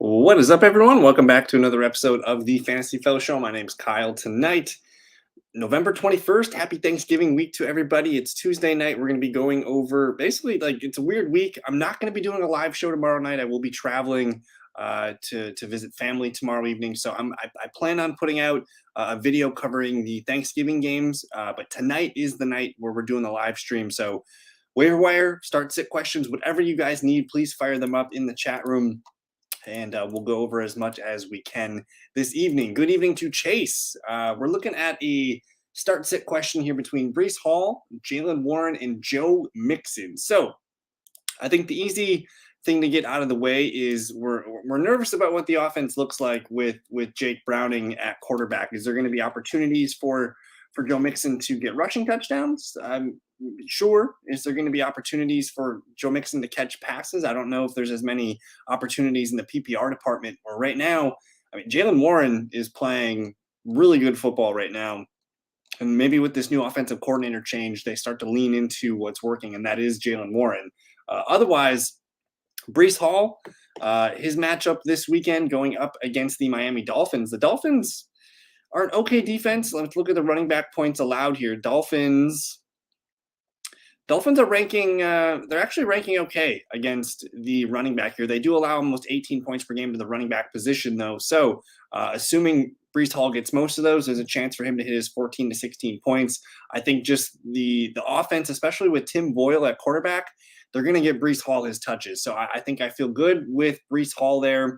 What is up, everyone? Welcome back to another episode of the Fantasy Fellow Show. My name's Kyle. Tonight, November 21st. Happy Thanksgiving week to everybody. It's Tuesday night. We're going to be going over basically it's a weird week. I'm not going to be doing a live show tomorrow night. I will be traveling to visit family tomorrow evening. So I plan on putting out a video covering the Thanksgiving games. But tonight is the night where we're doing the live stream. So waiver wire, start sit questions, whatever you guys need, please fire them up in the chat room. And we'll go over as much as we can this evening. Good evening to Chase. We're looking at a start-sit question here between Breece Hall, Jalen Warren, and Joe Mixon. So I think the easy thing to get out of the way is we're nervous about what the offense looks like with Jake Browning at quarterback. Is there going to be opportunities for Joe Mixon to get rushing touchdowns? Sure. Is there going to be opportunities for Joe Mixon to catch passes? I don't know if there's as many opportunities in the PPR department. Or right now, I mean, Jalen Warren is playing really good football right now. And maybe with this new offensive coordinator change, they start to lean into what's working, and that is Jalen Warren. Otherwise, Breece Hall, his matchup this weekend going up against the Miami Dolphins. The Dolphins are an okay defense. Let's look at the running back points allowed here. Dolphins are ranking, they're actually ranking okay against the running back here. They do allow almost 18 points per game to the running back position, though. So assuming Breece Hall gets most of those, there's a chance for him to hit his 14 to 16 points. I think just the offense, especially with Tim Boyle at quarterback, they're going to get Breece Hall his touches. So I think I feel good with Breece Hall there.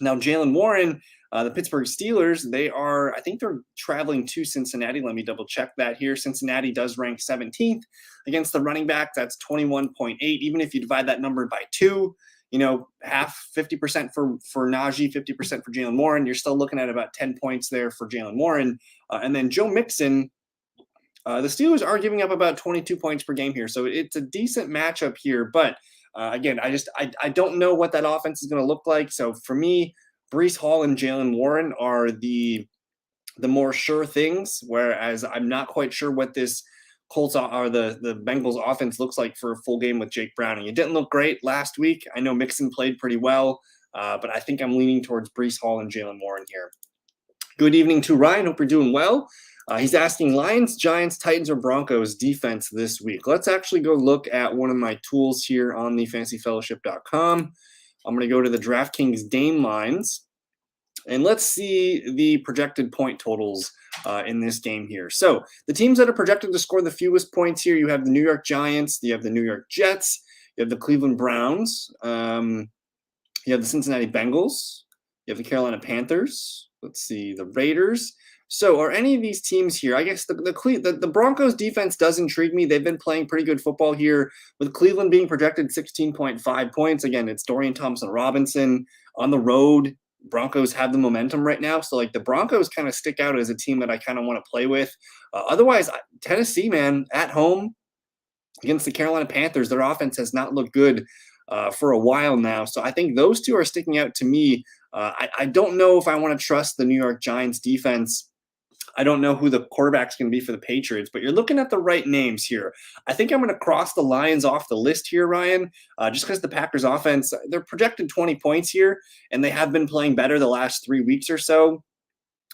Now, Jalen Warren, the Pittsburgh Steelers, I think they're traveling to Cincinnati. Let me double check that here. Cincinnati does rank 17th against the running back. That's 21.8. Even if you divide that number by two, half 50% for Najee, 50% for Jalen Warren, you're still looking at about 10 points there for Jalen Warren. And then Joe Mixon, the Steelers are giving up about 22 points per game here. So it's a decent matchup here. But again, I don't know what that offense is going to look like. So for me, Breece Hall and Jalen Warren are the more sure things, whereas I'm not quite sure what this Colts or the Bengals offense looks like for a full game with Jake Browning. It didn't look great last week. I know Mixon played pretty well, but I think I'm leaning towards Breece Hall and Jalen Warren here. Good evening to Ryan. Hope you're doing well. He's asking Lions, Giants, Titans, or Broncos defense this week. Let's actually go look at one of my tools here on the fantasyfellowship.com. I'm going to go to the DraftKings Dame lines, and let's see the projected point totals in this game here. So the teams that are projected to score the fewest points here, you have the New York Giants, you have the New York Jets, you have the Cleveland Browns, you have the Cincinnati Bengals, you have the Carolina Panthers, let's see, the Raiders. So are any of these teams here? I guess the Broncos defense does intrigue me. They've been playing pretty good football here, with Cleveland being projected 16.5 points. Again, it's Dorian Thompson-Robinson on the road. Broncos have the momentum right now. So the Broncos kind of stick out as a team that I kind of want to play with. Otherwise, Tennessee, man, at home against the Carolina Panthers, their offense has not looked good for a while now. So I think those two are sticking out to me. I don't know if I want to trust the New York Giants defense. I don't know who the quarterback's going to be for the Patriots, but you're looking at the right names here. I think I'm going to cross the Lions off the list here, Ryan, just because the Packers offense, they're projected 20 points here, and they have been playing better the last 3 weeks or so.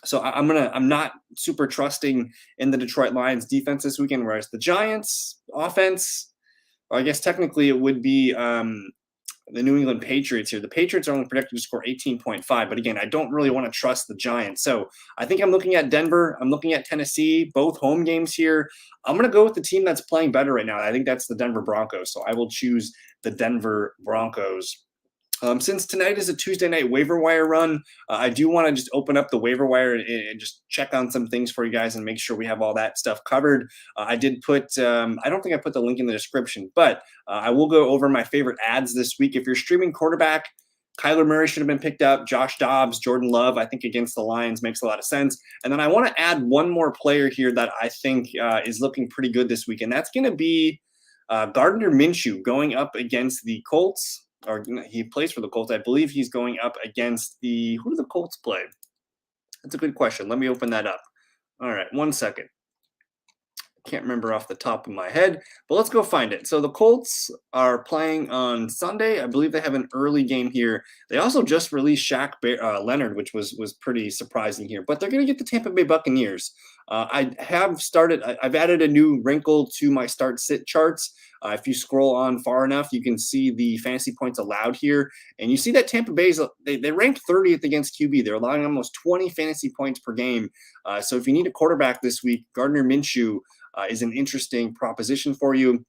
So I'm not super trusting in the Detroit Lions defense this weekend, whereas the Giants offense, or I guess technically it would be the New England Patriots here. The Patriots are only projected to score 18.5, but again, I don't really want to trust the Giants. So I think I'm looking at Denver. I'm looking at Tennessee, both home games here. I'm going to go with the team that's playing better right now. I think that's the Denver Broncos. So I will choose the Denver Broncos. Since tonight is a Tuesday night waiver wire run, I do want to just open up the waiver wire and just check on some things for you guys and make sure we have all that stuff covered. I did put, I don't think I put the link in the description, but I will go over my favorite ads this week. If you're streaming quarterback, Kyler Murray should have been picked up. Josh Dobbs, Jordan Love, I think against the Lions makes a lot of sense. And then I want to add one more player here that I think is looking pretty good this week, and that's going to be Gardner Minshew going up against the Colts. Or he plays for the Colts. I believe he's going up against who do the Colts play? That's a good question. Let me open that up. All right, 1 second. Can't remember off the top of my head, but let's go find it. So the Colts are playing on Sunday. I believe they have an early game here. They also just released Leonard, which was pretty surprising here. But they're going to get the Tampa Bay Buccaneers. I've added a new wrinkle to my start-sit charts. If you scroll on far enough, you can see the fantasy points allowed here. And you see that Tampa Bay's, they ranked 30th against QB. They're allowing almost 20 fantasy points per game. So if you need a quarterback this week, Gardner Minshew is an interesting proposition for you.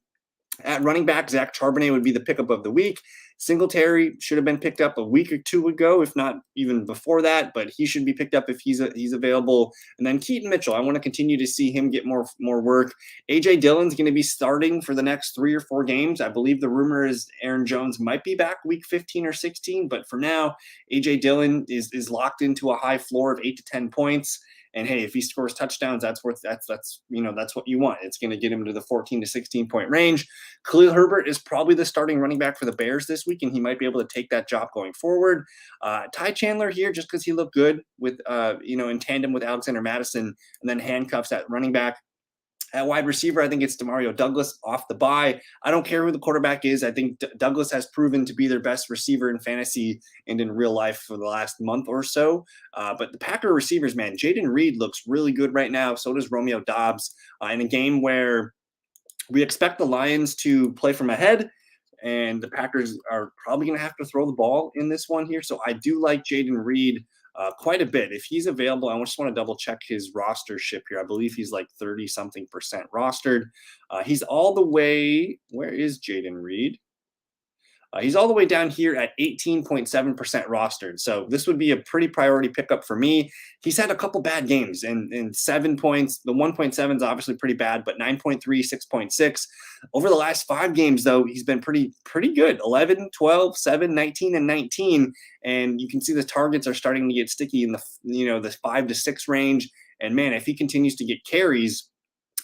At running back, Zach Charbonnet would be the pickup of the week. Singletary should have been picked up a week or two ago, if not even before that, but he should be picked up if he's available. And then Keaton Mitchell, I want to continue to see him get more work. A.J. Dillon's going to be starting for the next 3 or 4 games. I believe the rumor is Aaron Jones might be back week 15 or 16, but for now, A.J. Dillon is locked into a high floor of 8 to 10 points. And hey, if he scores touchdowns, that's what you want. It's going to get him to the 14 to 16 point range. Khalil Herbert is probably the starting running back for the Bears this week, and he might be able to take that job going forward. Ty Chandler here, just because he looked good with in tandem with Alexander Madison, and then handcuffs at running back. At wide receiver, I think it's Demario Douglas off the bye. I don't care who the quarterback is. I think Douglas has proven to be their best receiver in fantasy and in real life for the last month or so. But the Packer receivers, man, Jaden Reed looks really good right now. So does Romeo Doubs. In a game where we expect the Lions to play from ahead, and the Packers are probably going to have to throw the ball in this one here. So I do like Jaden Reed quite a bit. If he's available, I just want to double check his rostership here. I believe he's like 30-something% rostered. He's all the way, where is Jaden Reed? He's all the way down here at 18.7% rostered. So this would be a pretty priority pickup for me. He's had a couple bad games and 7 points. The 1.7 is obviously pretty bad, but 9.3, 6.6. Over the last 5 games, though, he's been pretty good. 11, 12, 7, 19, and 19. And you can see the targets are starting to get sticky in the 5 to 6 range. And man, if he continues to get carries,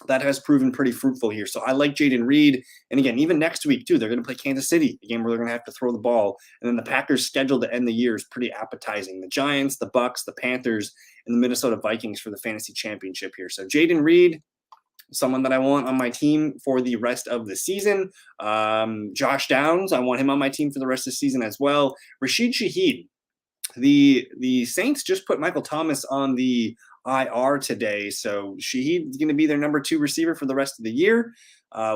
that has proven pretty fruitful here. So I like Jaden Reed. And again, even next week, too, they're going to play Kansas City, a game where they're going to have to throw the ball. And then the Packers' schedule to end the year is pretty appetizing. The Giants, the Bucks, the Panthers, and the Minnesota Vikings for the fantasy championship here. So Jaden Reed, someone that I want on my team for the rest of the season. Josh Downs, I want him on my team for the rest of the season as well. Rashid Shaheed. The Saints just put Michael Thomas on the IR today, so Shaheed's going to be their number 2 receiver for the rest of the year.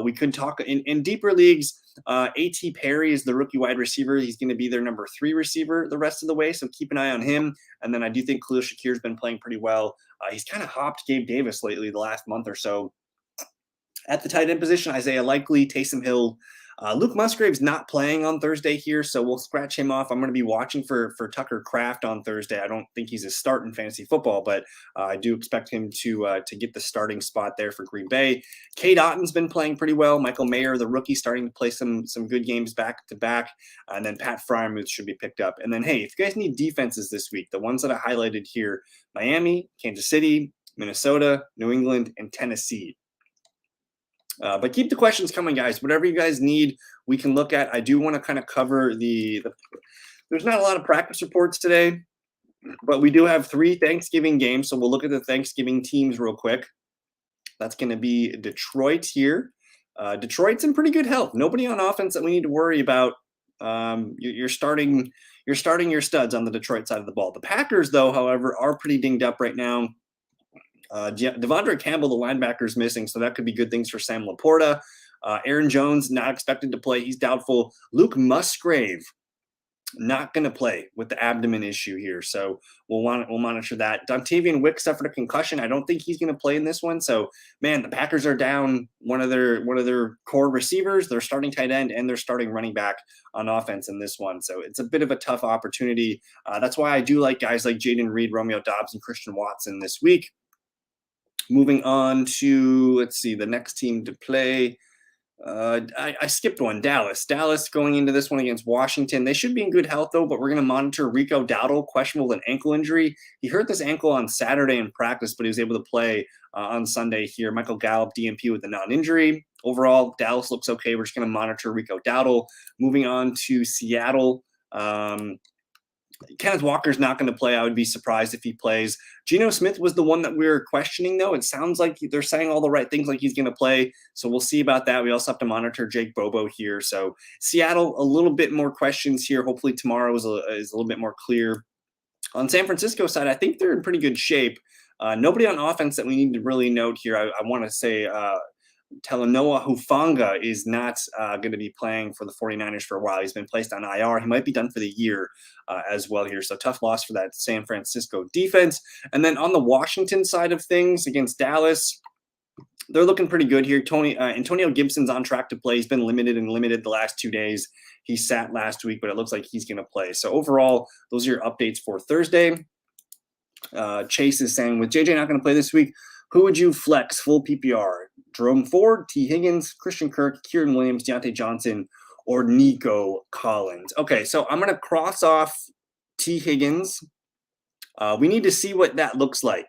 We could talk in deeper leagues. A.T. Perry is the rookie wide receiver. He's going to be their number 3 receiver the rest of the way, so keep an eye on him. And then I do think Khalil Shakir's been playing pretty well. He's kind of hopped Gabe Davis lately the last month or so. At the tight end position, Isaiah Likely, Taysom Hill. Luke Musgrave's not playing on Thursday here, so we'll scratch him off. I'm going to be watching for Tucker Kraft on Thursday. I don't think he's a start in fantasy football, but I do expect him to get the starting spot there for Green Bay. Cade Otton's been playing pretty well. Michael Mayer, the rookie, starting to play some good games back to back. And then Pat Freiermuth should be picked up. And then, hey, if you guys need defenses this week, the ones that I highlighted here, Miami, Kansas City, Minnesota, New England, and Tennessee. But keep the questions coming, guys. Whatever you guys need, we can look at. I do want to kind of cover there's not a lot of practice reports today, but we do have 3 Thanksgiving games. So we'll look at the Thanksgiving teams real quick. That's going to be Detroit here. Detroit's in pretty good health. Nobody on offense that we need to worry about. You're starting your studs on the Detroit side of the ball. The Packers, though, however, are pretty dinged up right now. Devondre Campbell, the linebacker, is missing, so that could be good things for Sam Laporta. Aaron Jones, not expected to play. He's doubtful. Luke Musgrave, not going to play with the abdomen issue here, so we'll monitor that. Dontavian Wick suffered a concussion. I don't think he's going to play in this one. So, man, the Packers are down one of their core receivers, their starting tight end, and their starting running back on offense in this one. So it's a bit of a tough opportunity. That's why I do like guys like Jaden Reed, Romeo Doubs, and Christian Watson this week. Moving on to, let's see, the next team to play. I skipped one, Dallas. Dallas going into this one against Washington. They should be in good health, though, but we're going to monitor Rico Dowdle, questionable with an ankle injury. He hurt this ankle on Saturday in practice, but he was able to play on Sunday here. Michael Gallup, DNP with a non-injury. Overall, Dallas looks okay. We're just going to monitor Rico Dowdle. Moving on to Seattle. Kenneth Walker's not going to play. I would be surprised if he plays. Geno Smith was the one that we were questioning, though. It sounds like they're saying all the right things, like he's going to play. So we'll see about that. We also have to monitor Jake Bobo here. So Seattle, a little bit more questions here. Hopefully tomorrow is a little bit more clear. On San Francisco side, I think they're in pretty good shape. Nobody on offense that we need to really note here. I want to say Talanoa Hufanga is not going to be playing for the 49ers for a while. He's been placed on IR. He might be done for the year as well here. So tough loss for that San Francisco defense. And then on the Washington side of things against Dallas, they're looking pretty good here. Antonio Gibson's on track to play. He's been limited the last 2 days. He sat last week, but it looks like he's going to play. So overall, those are your updates for Thursday. Chase is saying, with JJ not going to play this week, who would you flex full PPR? Jerome Ford, T. Higgins, Christian Kirk, Kieran Williams, Deontay Johnson, or Nico Collins? Okay, so I'm going to cross off T. Higgins. We need to see what that looks like.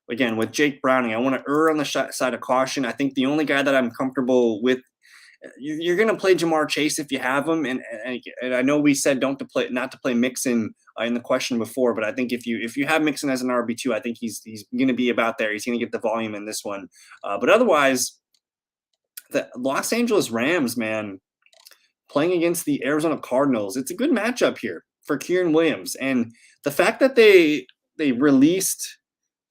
Again, with Jake Browning, I want to err on the side of caution. I think the only guy that I'm comfortable with, you're going to play Jamar Chase if you have him, and I know we said not to play Mixon in the question before, but I think if you have Mixon as an RB2, I think he's going to be about there. He's going to get the volume in this one, but otherwise, the Los Angeles Rams, man, playing against the Arizona Cardinals, it's a good matchup here for Kieran Williams, and the fact that they released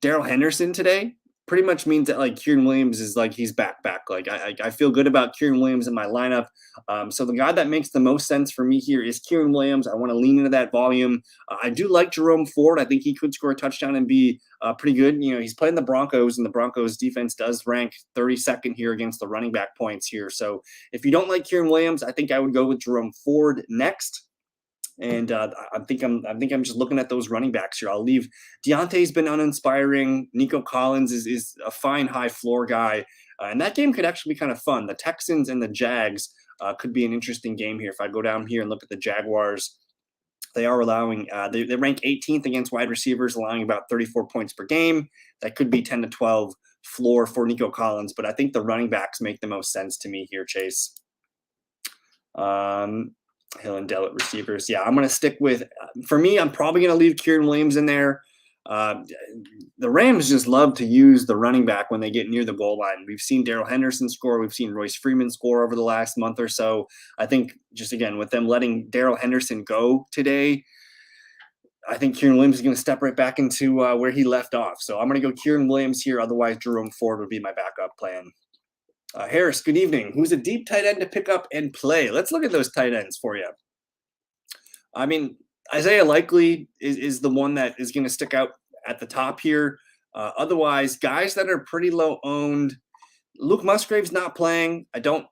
Darrell Henderson today pretty much means that like Kieran Williams is like he's back. Like I feel good about Kieran Williams in my lineup. So the guy that makes the most sense for me here is Kieran Williams. I want to lean into that volume. I do like Jerome Ford. I think he could score a touchdown and be pretty good. You know, he's playing the Broncos, and the Broncos defense does rank 32nd here against the running back points here. So if you don't like Kieran Williams, I think I would go with Jerome Ford next. And I think I'm just looking at those running backs here. I'll leave. Deontay's been uninspiring. Nico Collins is a fine high floor guy, and that game could actually be kind of fun. The Texans and the Jags could be an interesting game here. If I go down here and look at the Jaguars, they are allowing they rank 18th against wide receivers, allowing about 34 points per game. That could be 10 to 12 floor for Nico Collins, but I think the running backs make the most sense to me here, Chase. Hill and Dell at receivers. Yeah, I'm going to stick with, for me, I'm probably going to leave Kieran Williams in there. The Rams just love to use the running back when they get near the goal line. We've seen Darrell Henderson score. We've seen Royce Freeman score over the last month or so. I think just, again, with them letting Darrell Henderson go today, I think Kieran Williams is going to step right back into where he left off. So I'm going to go Kieran Williams here. Otherwise, Jerome Ford would be my backup plan. Harris, good evening. Who's a deep tight end to pick up and play? Let's look at those tight ends for you. I mean, Isaiah Likely is the one that is going to stick out at the top here. Otherwise, guys that are pretty low owned. Luke Musgrave's not playing. I don't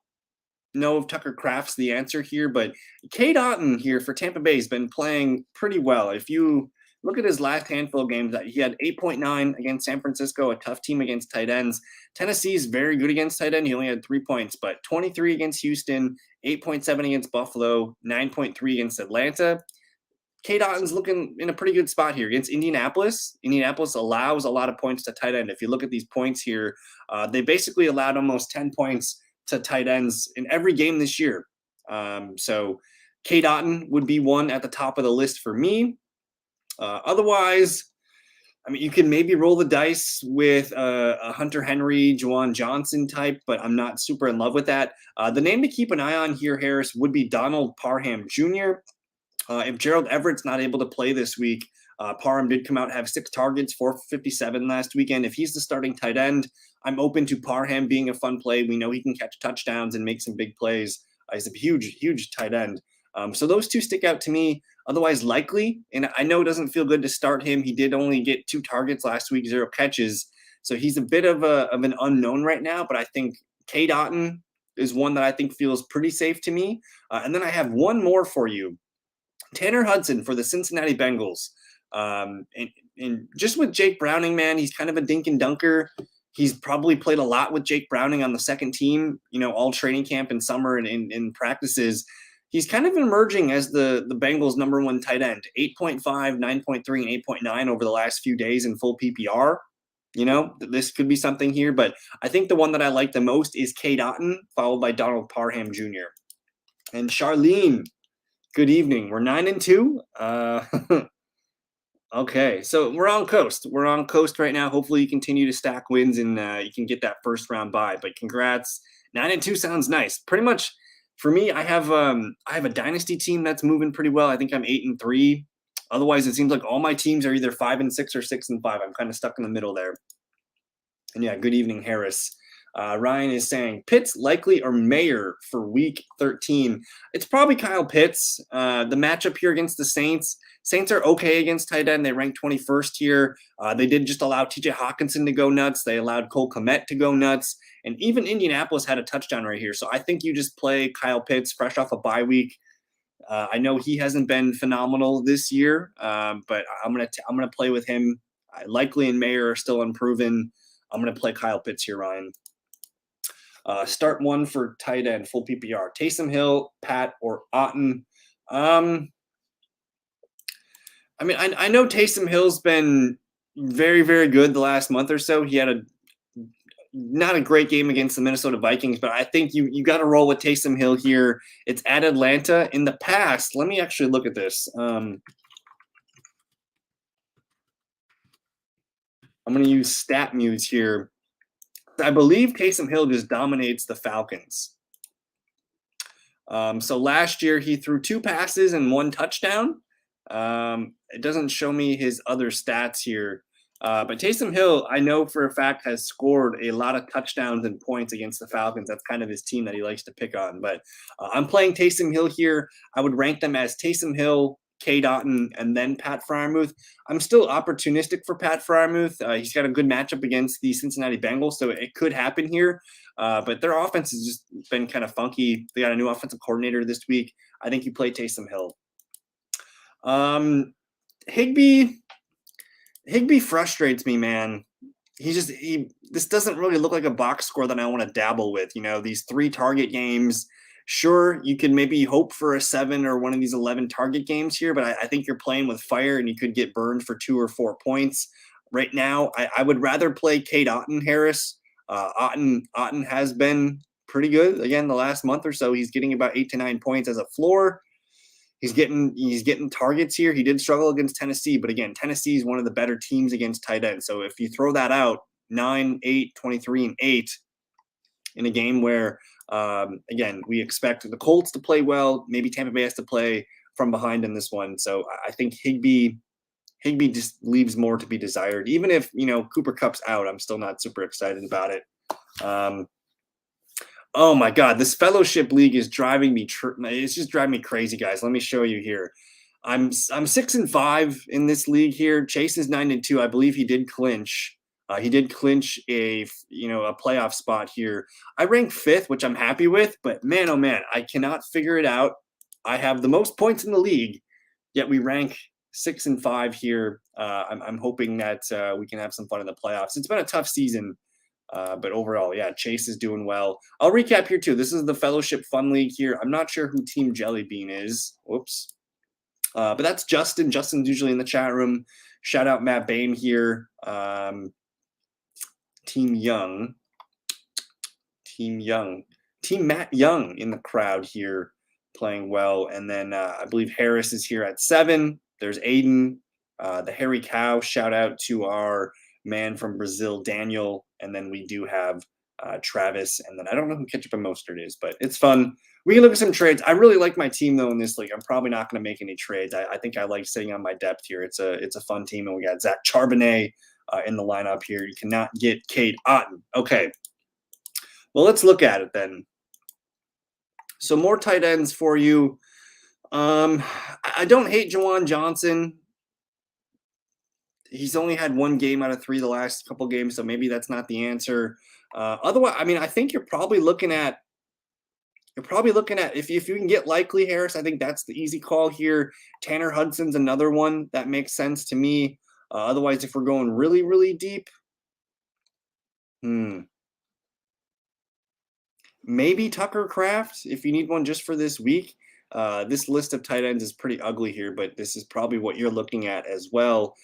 know if Tucker Kraft's the answer here, but Cade Otton here for Tampa Bay has been playing pretty well. If you look at his last handful of games, he had 8.9 against San Francisco, a tough team against tight ends. Tennessee is very good against tight end. He only had 3 points, but 23 against Houston, 8.7 against Buffalo, 9.3 against Atlanta. Cade Otton's looking in a pretty good spot here against Indianapolis. Indianapolis allows a lot of points to tight end. If you look at these points here, they basically allowed almost 10 points to tight ends in every game this year. So Cade Otton would be one at the top of the list for me. Otherwise, I mean, you can maybe roll the dice with a Hunter Henry, Juwan Johnson type, but I'm not super in love with that. The name to keep an eye on here, Harris, would be Donald Parham Jr. If Gerald Everett's not able to play this week, Parham did come out, have 6 targets, 457 last weekend. If he's the starting tight end, I'm open to Parham being a fun play. We know he can catch touchdowns and make some big plays. He's a huge tight end. So those two stick out to me. Otherwise, Likely, and I know it doesn't feel good to start him. He did only get 2 targets last week, 0 catches. So he's a bit of an unknown right now, but I think Cade Otton is one that I think feels pretty safe to me. And then I have one more for you. Tanner Hudson for the Cincinnati Bengals. And just with Jake Browning, man, he's kind of a dink and dunker. He's probably played a lot with Jake Browning on the second team, all training camp and summer and in practices. He's kind of emerging as the Bengals' number 1 tight end, 8.5, 9.3, and 8.9 over the last few days in full PPR. This could be something here, but I think the one that I like the most is Cade Otton, followed by Donald Parham Jr. And Charlene Good evening. We're 9-2. Okay, so we're on coast. We're on coast right now. Hopefully, you continue to stack wins and you can get that first round bye. But congrats, 9-2 sounds nice. Pretty much for me, I have a dynasty team that's moving pretty well. I think I'm 8-3. Otherwise, it seems like all my teams are either 5-6 or 6-5. I'm kind of stuck in the middle there. And yeah, good evening, Harris. Ryan is saying Pitts likely or Mayer for week 13. It's probably Kyle Pitts. The matchup here against the Saints. Saints are okay against tight end. They rank 21st here. They did just allow TJ Hawkinson to go nuts. They allowed Cole Kmet to go nuts. And even Indianapolis had a touchdown right here. So I think you just play Kyle Pitts fresh off a bye week. I know he hasn't been phenomenal this year, but I'm gonna play with him. Likely and Mayer are still unproven. I'm gonna play Kyle Pitts here, Ryan. Start one for tight end, full PPR. Taysom Hill, Pat, or Otten. I mean, I know Taysom Hill's been very, very good the last month or so. He had not a great game against the Minnesota Vikings, but I think you got to roll with Taysom Hill here. It's at Atlanta. In the past, let me actually look at this. I'm going to use StatMuse here. I believe Taysom Hill just dominates the Falcons. So last year he threw 2 passes and 1 touchdown. It doesn't show me his other stats here. But Taysom Hill, I know for a fact, has scored a lot of touchdowns and points against the Falcons. That's kind of his team that he likes to pick on. But I'm playing Taysom Hill here. I would rank them as Taysom Hill, K. Otten, and then Pat Freiermuth. I'm still opportunistic for Pat Freiermuth. He's got a good matchup against the Cincinnati Bengals, so it could happen here. But their offense has just been kind of funky. They got a new offensive coordinator this week. I think you play Taysom Hill. Higbee frustrates me, man. This doesn't really look like a box score that I want to dabble with. You know, these 3 target games. Sure, you could maybe hope for a 7 or one of these 11 target games here, but I think you're playing with fire and you could get burned for 2 or 4 points. Right now, I would rather play Cade Otten Harris. Otten has been pretty good again the last month or so. He's getting about 8 to 9 points as a floor. He's getting targets here. He did struggle against Tennessee, but again, Tennessee is one of the better teams against tight ends. So if you throw that out, 9, 8, 23, and 8 in a game where, again, we expect the Colts to play well, maybe Tampa Bay has to play from behind in this one. So I think Higbee just leaves more to be desired. Even if, Cooper Kupp's out, I'm still not super excited about it. Oh my God, this fellowship league is driving me. It's just driving me crazy, guys. Let me show you here. I'm 6-5 in this league here. Chase is 9-2. I believe he did clinch. He did clinch a playoff spot here. I rank 5th, which I'm happy with. But man, oh man, I cannot figure it out. I have the most points in the league, yet we rank 6-5 here. I'm hoping that we can have some fun in the playoffs. It's been a tough season. But overall, yeah, Chase is doing well. I'll recap here too. This is the Fellowship Fun League here. I'm not sure who Team Jellybean is. Whoops. But that's Justin. Justin's usually in the chat room. Shout out Matt Bain here. Team Matt Young in the crowd here playing well. And then I believe Harris is here at 7. There's Aiden, the Hairy Cow. Shout out to our man from Brazil, Daniel. And then we do have Travis. And then I don't know who Ketchup and Mostert is, but it's fun. We can look at some trades. I really like my team, though, in this league. I'm probably not going to make any trades. I think I like sitting on my depth here. It's a fun team. And we got Zach Charbonnet in the lineup here. You cannot get Cade Otten. Okay. Well, let's look at it then. So more tight ends for you. I don't hate Juwan Johnson. He's only had 1 game out of 3 the last couple games, so maybe that's not the answer. Otherwise, I mean, I think you're probably looking at if you can get Likely Harris, I think that's the easy call here. Tanner Hudson's another one that makes sense to me. Otherwise, if we're going really, really deep, maybe Tucker Kraft if you need one just for this week. This list of tight ends is pretty ugly here, but this is probably what you're looking at as well.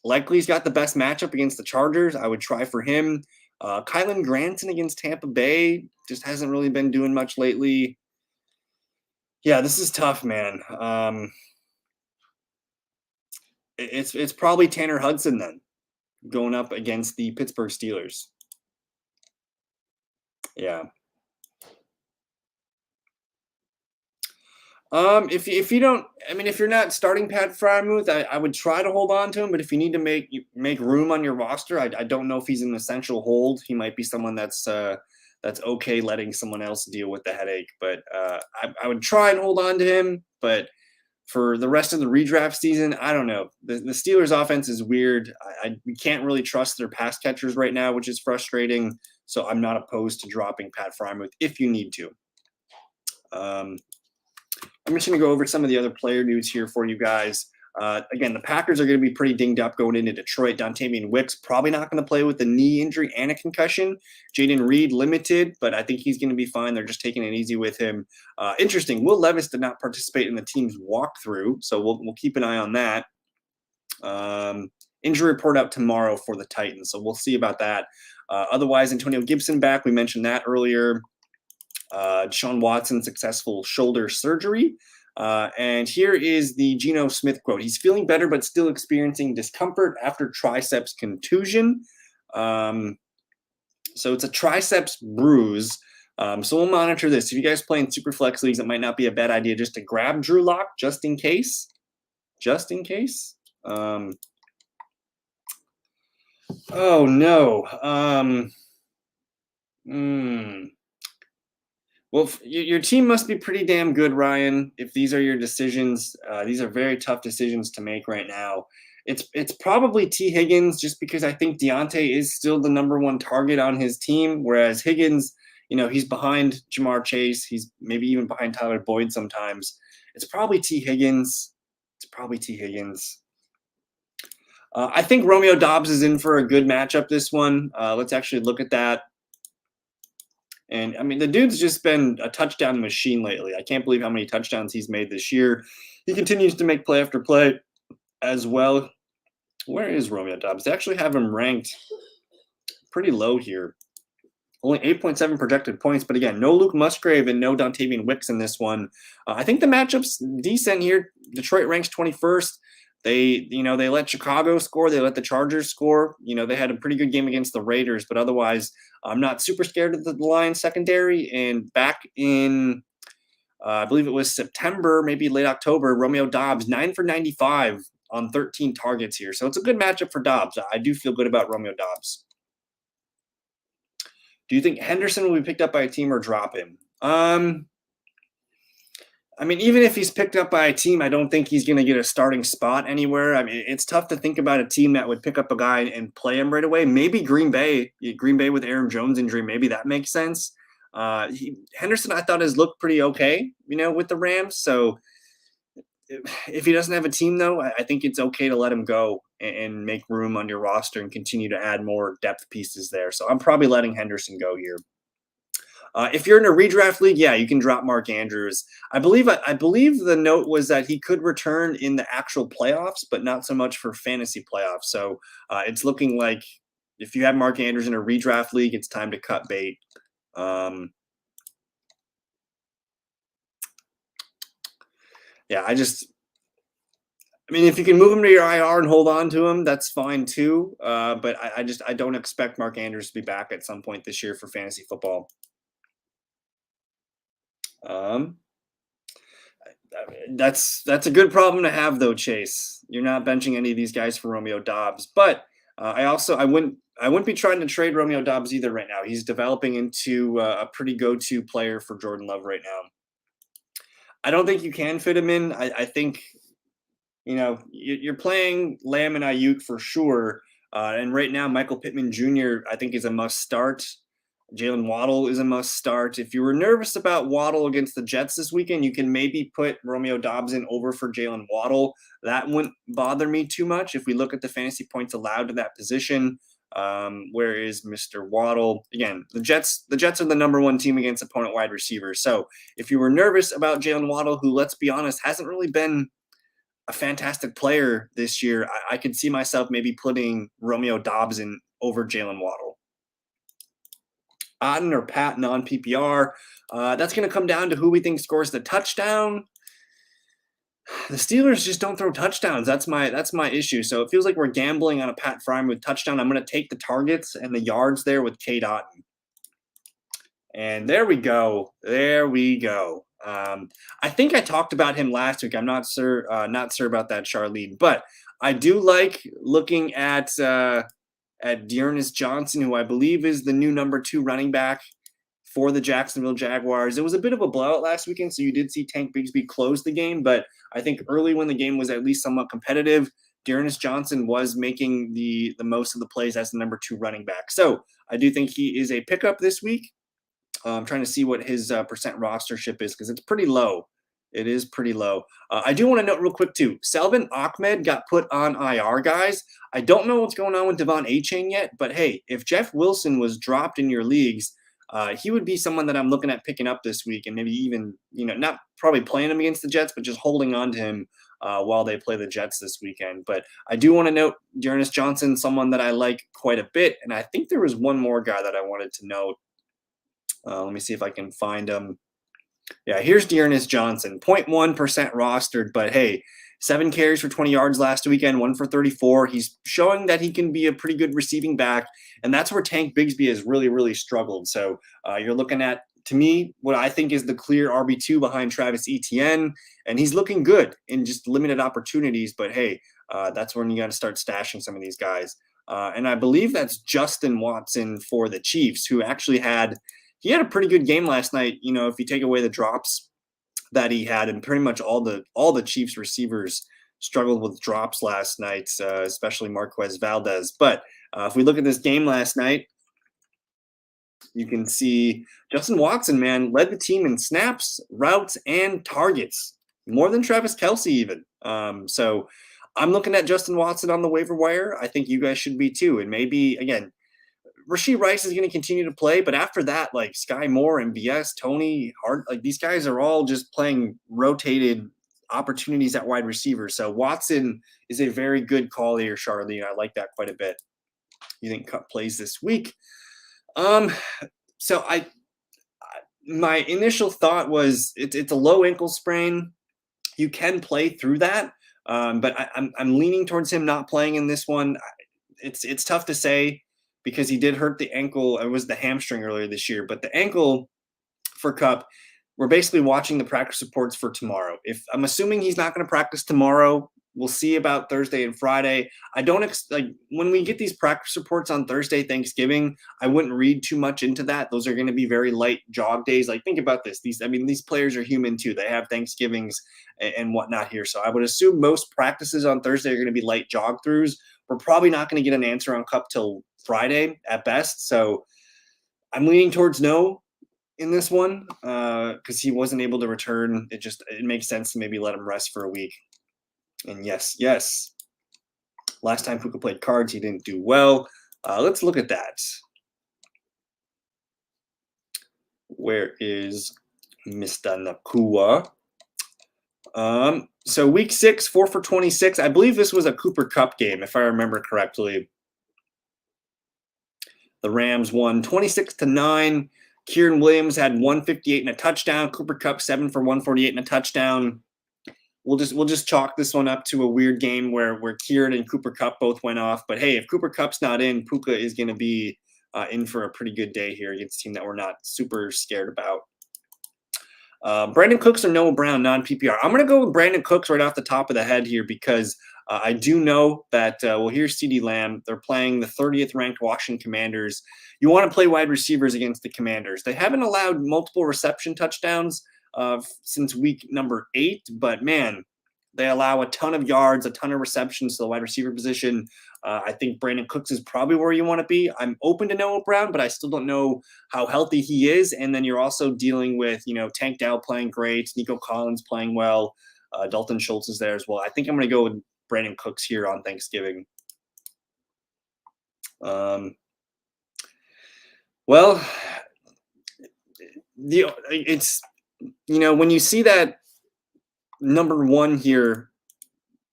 Likely's got the best matchup against the Chargers. I would try for him. Kylan Granson against Tampa Bay just hasn't really been doing much lately. Yeah, this is tough, man. It's probably Tanner Hudson then going up against the Pittsburgh Steelers. Yeah. If you don't, I mean, if you're not starting Pat Fryermuth, I would try to hold on to him. But if you need to make room on your roster, I don't know if he's an essential hold. He might be someone that's okay letting someone else deal with the headache. But I would try and hold on to him. But for the rest of the redraft season, I don't know. The Steelers' offense is weird. We can't really trust their pass catchers right now, which is frustrating. So I'm not opposed to dropping Pat Fryermuth if you need to. I'm just going to go over some of the other player news here for you guys. Again, the Packers are going to be pretty dinged up going into Detroit. Dontavian Wicks probably not going to play with a knee injury and a concussion. Jaden Reed limited, but I think he's going to be fine. They're just taking it easy with him. Interesting. Will Levis did not participate in the team's walkthrough, so we'll keep an eye on that. Injury report out tomorrow for the Titans, so we'll see about that. Otherwise, Antonio Gibson back. We mentioned that earlier. Deshaun Watson successful shoulder surgery. And here is the Geno Smith quote. He's feeling better, but still experiencing discomfort after triceps contusion. So it's a triceps bruise. So we'll monitor this. If you guys play in super flex leagues, it might not be a bad idea just to grab Drew Lock just in case. Just in case. Oh no. Well, your team must be pretty damn good, Ryan. If these are your decisions, these are very tough decisions to make right now. It's probably T. Higgins, just because I think Deontay is still the number one target on his team, whereas Higgins, he's behind Jamar Chase. He's maybe even behind Tyler Boyd sometimes. It's probably T. Higgins. I think Romeo Doubs is in for a good matchup this one. Let's actually look at that. And I mean, the dude's just been a touchdown machine lately. I can't believe how many touchdowns he's made this year. He continues to make play after play as well. Where is Romeo Doubs? They actually have him ranked pretty low here. Only 8.7 projected points, but again, no Luke Musgrave and no Dontavian Wicks in this one. I think the matchup's decent here. Detroit ranks 21st. They let Chicago score. They let the Chargers score. They had a pretty good game against the Raiders, but otherwise, I'm not super scared of the Lions secondary. And back in, I believe it was September, maybe late October, Romeo Doubs, 9 for 95 on 13 targets here. So it's a good matchup for Doubs. I do feel good about Romeo Doubs. Do you think Henderson will be picked up by a team or drop him? I mean, even if he's picked up by a team, I don't think he's going to get a starting spot anywhere. I mean, it's tough to think about a team that would pick up a guy and play him right away. Maybe Green Bay with Aaron Jones injury, maybe that makes sense. Henderson, I thought, has looked pretty okay, with the Rams. So if he doesn't have a team, though, I think it's okay to let him go and make room on your roster and continue to add more depth pieces there. So I'm probably letting Henderson go here. If you're in a redraft league, yeah, you can drop Mark Andrews. I believe the note was that he could return in the actual playoffs, but not so much for fantasy playoffs. So it's looking like if you have Mark Andrews in a redraft league, it's time to cut bait. Yeah, I mean, if you can move him to your IR and hold on to him, that's fine too. But I don't expect Mark Andrews to be back at some point this year for fantasy football. That's a good problem to have, though, Chase. You're not benching any of these guys for Romeo Doubs, but I wouldn't be trying to trade Romeo Doubs either right now. He's developing into a pretty go-to player for Jordan Love right now. I don't think you can fit him in. I think you're playing Lamb and Ayuk for sure, and right now Michael Pittman Jr. I think is a must start. Jalen Waddle is a must start. If you were nervous about Waddle against the Jets this weekend, you can maybe put Romeo Doubs in over for Jalen Waddle. That wouldn't bother me too much if we look at the fantasy points allowed to that position. Where is Mr. Waddle? Again, the Jets are the number one team against opponent wide receivers. So if you were nervous about Jalen Waddle, who, let's be honest, hasn't really been a fantastic player this year, I could see myself maybe putting Romeo Doubs in over Jalen Waddle. Otten or Patton on PPR. That's going to come down to who we think scores the touchdown. The Steelers just don't throw touchdowns. That's my issue. So it feels like we're gambling on a Pat Freiermuth touchdown. I'm going to take the targets and the yards there with Cade Otten. And there we go. There we go. I think I talked about him last week. I'm not sure about that, Charlene. But I do like looking at Dearness Johnson, who I believe is the new number 2 running back for the Jacksonville Jaguars. It was a bit of a blowout last weekend, so you did see Tank Bigsby close the game. But I think early when the game was at least somewhat competitive, Dearness Johnson was making the most of the plays as the number 2 running back. So I do think he is a pickup this week. I'm trying to see what his percent rostership is because it's pretty low. It is pretty low. I do want to note real quick too, Salvin Ahmed got put on IR, guys. I don't know what's going on with Devon Achane yet, but hey, if Jeff Wilson was dropped in your leagues, he would be someone that I'm looking at picking up this week and maybe even, not probably playing him against the Jets, but just holding on to him while they play the Jets this weekend. But I do want to note Dearness Johnson, someone that I like quite a bit. And I think there was one more guy that I wanted to note. Let me see if I can find him. Yeah, here's Dearness Johnson, 0.1% rostered, but hey, 7 carries for 20 yards last weekend, 1 for 34. He's showing that he can be a pretty good receiving back, and that's where Tank Bigsby has really, really struggled. So you're looking at, to me, what I think is the clear RB2 behind Travis Etienne, and he's looking good in just limited opportunities, but hey, that's when you got to start stashing some of these guys. And I believe that's Justin Watson for the Chiefs, who actually had a pretty good game last night. If you take away the drops that he had, and pretty much all the Chiefs receivers struggled with drops last night, especially Marquez Valdez. But if we look at this game last night, you can see Justin Watson, man, led the team in snaps, routes, and targets, more than Travis Kelce even. So I'm looking at Justin Watson on the waiver wire. I think you guys should be too. And maybe, again, Rashee Rice is going to continue to play, but after that, like Sky Moore, MBS, Tony Hart, like these guys are all just playing rotated opportunities at wide receiver. So Watson is a very good call here, Charlene. I like that quite a bit. You think Cup plays this week? So my initial thought was it's a low ankle sprain. You can play through that, but I'm leaning towards him not playing in this one. It's tough to say, because he did hurt the ankle. It was the hamstring earlier this year, but the ankle for Cup, we're basically watching the practice reports for tomorrow. If I'm assuming he's not going to practice tomorrow, we'll see about Thursday and Friday. I don't when we get these practice reports on Thursday, Thanksgiving, I wouldn't read too much into that. Those are going to be very light jog days. Like, think about this. These players are human too. They have Thanksgivings and whatnot here. So I would assume most practices on Thursday are going to be light jog throughs. We're probably not going to get an answer on Cup till Friday at best. So I'm leaning towards no in this one because he wasn't able to return. It makes sense to maybe let him rest for a week. And yes, last time Puka played cards, he didn't do well. Let's look at that. Where is Mr. Nakua? So week 6, 4 for 26. I believe this was a Cooper Kupp game, if I remember correctly. The Rams won 26-9. Kieran Williams had 158 and a touchdown. Cooper Kupp 7 for 148 and a touchdown. We'll just chalk this one up to a weird game where Kieran and Cooper Kupp both went off. But hey, if Cooper Kupp's not in, Puka is going to be in for a pretty good day here against a team that we're not super scared about. Brandon Cooks or Noah Brown, non-PPR. I'm going to go with Brandon Cooks right off the top of the head here because I do know that, here's CeeDee Lamb. They're playing the 30th ranked Washington Commanders. You want to play wide receivers against the Commanders. They haven't allowed multiple reception touchdowns since week number 8, but man, they allow a ton of yards, a ton of receptions to the wide receiver position. I think Brandon Cooks is probably where you want to be. I'm open to Noah Brown, but I still don't know how healthy he is. And then you're also dealing with, Tank Dell playing great, Nico Collins playing well, Dalton Schultz is there as well. I think I'm going to go with Brandon Cooks here on Thanksgiving. When you see that number 1 here,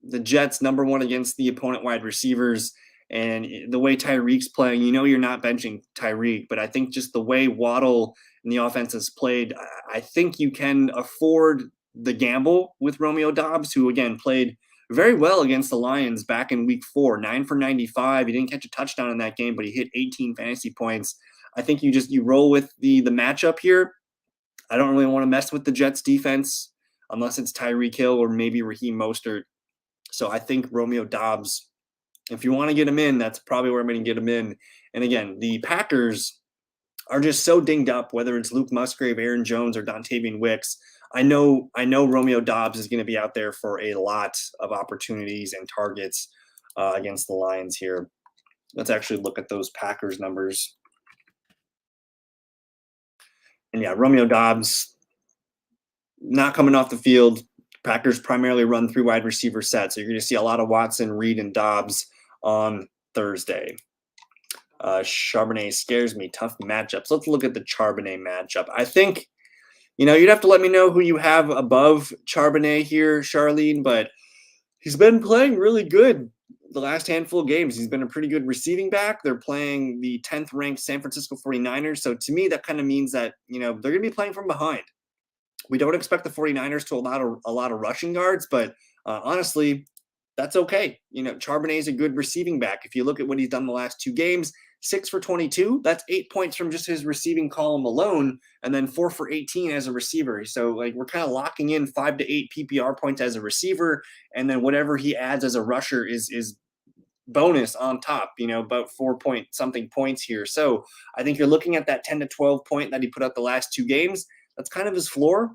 the Jets number 1 against the opponent wide receivers, And the way Tyreek's playing, you're not benching Tyreek, but I think just the way Waddle and the offense has played, I think you can afford the gamble with Romeo Doubs, who again played very well against the Lions back in week 4, 9 for 95. He didn't catch a touchdown in that game, but he hit 18 fantasy points. I think you roll with the matchup here. I don't really want to mess with the Jets defense unless it's Tyreek Hill or maybe Raheem Mostert. So I think Romeo Doubs, if you want to get him in, that's probably where I'm going to get him in. And again, the Packers are just so dinged up, whether it's Luke Musgrave, Aaron Jones, or Dontavian Wicks. I know Romeo Doubs is going to be out there for a lot of opportunities and targets against the Lions here. Let's actually look at those Packers numbers. And yeah, Romeo Doubs not coming off the field. Packers primarily run 3 wide receiver sets, so you're going to see a lot of Watson, Reed, and Doubs on Thursday. Charbonnet scares me. Tough matchups. Let's look at the Charbonnet matchup. I think, you'd have to let me know who you have above Charbonnet here, Charlene, but he's been playing really good the last handful of games. He's been a pretty good receiving back. They're playing the 10th ranked San Francisco 49ers. So to me, that kind of means that, they're going to be playing from behind. We don't expect the 49ers to allow a lot of rushing yards, but honestly, that's okay. Charbonnet is a good receiving back. If you look at what he's done the last 2 games, 6 for 22, that's 8 points from just his receiving column alone, and then 4 for 18 as a receiver. So we're kind of locking in 5 to 8 PPR points as a receiver, and then whatever he adds as a rusher is bonus on top, about 4 point something points here. So I think you're looking at that 10 to 12 point that he put up the last 2 games. That's kind of his floor.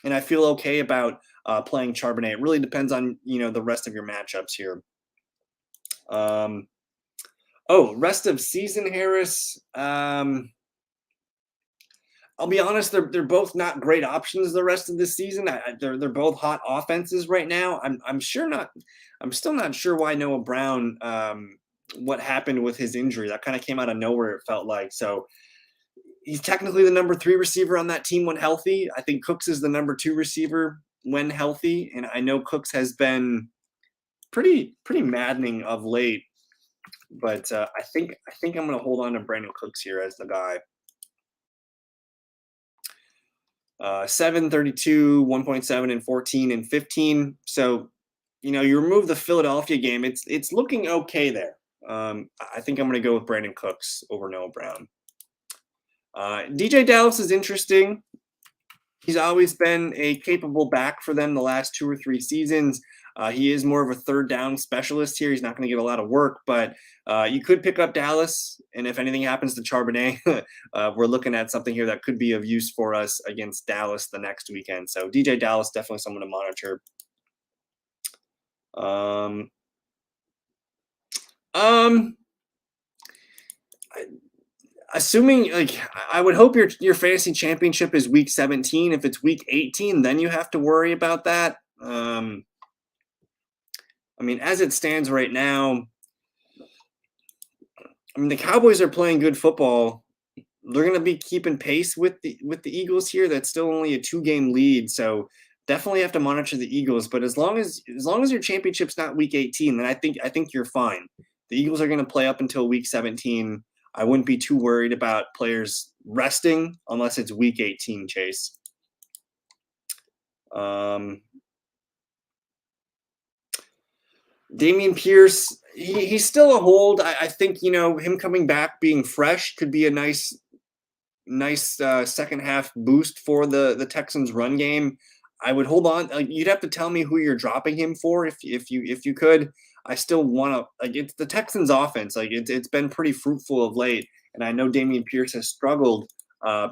And I feel okay about playing Charbonnet. It really depends on, the rest of your matchups here. Rest of season Harris. I'll be honest, they're both not great options the rest of the season. They're both hot offenses right now. I'm still not sure why Noah Brown, what happened with his injury. That kind of came out of nowhere, it felt like. So he's technically the number 3 receiver on that team when healthy. I think Cooks is the number 2 receiver when healthy. And I know Cooks has been pretty maddening of late. But I think I'm going to hold on to Brandon Cooks here as the guy. 7, 32, 1.7, and 14 and 15. So, you remove the Philadelphia game. It's looking okay there. I think I'm going to go with Brandon Cooks over Noah Brown. DJ Dallas is interesting. He's always been a capable back for them the last 2 or 3 seasons. He is more of a third down specialist here. He's not going to get a lot of work, but you could pick up Dallas. And if anything happens to Charbonnet, we're looking at something here that could be of use for us against Dallas the next weekend. So DJ Dallas, definitely someone to monitor. Assuming I would hope your fantasy championship is week 17. If it's week 18, then you have to worry about that. As it stands right now, the Cowboys are playing good football. They're going to be keeping pace with the Eagles here. That's still only a 2-game lead, so definitely have to monitor the Eagles. But as long as your championship's not week 18, then I think you're fine. The Eagles are going to play up until week 17. I wouldn't be too worried about players resting unless it's week 18, Chase. Dameon Pierce, he's still a hold. I think, him coming back being fresh could be a nice second half boost for the Texans run game. I would hold on. You'd have to tell me who you're dropping him for if you could. I still want to it's the Texans offense. It's been pretty fruitful of late, and I know Dameon Pierce has struggled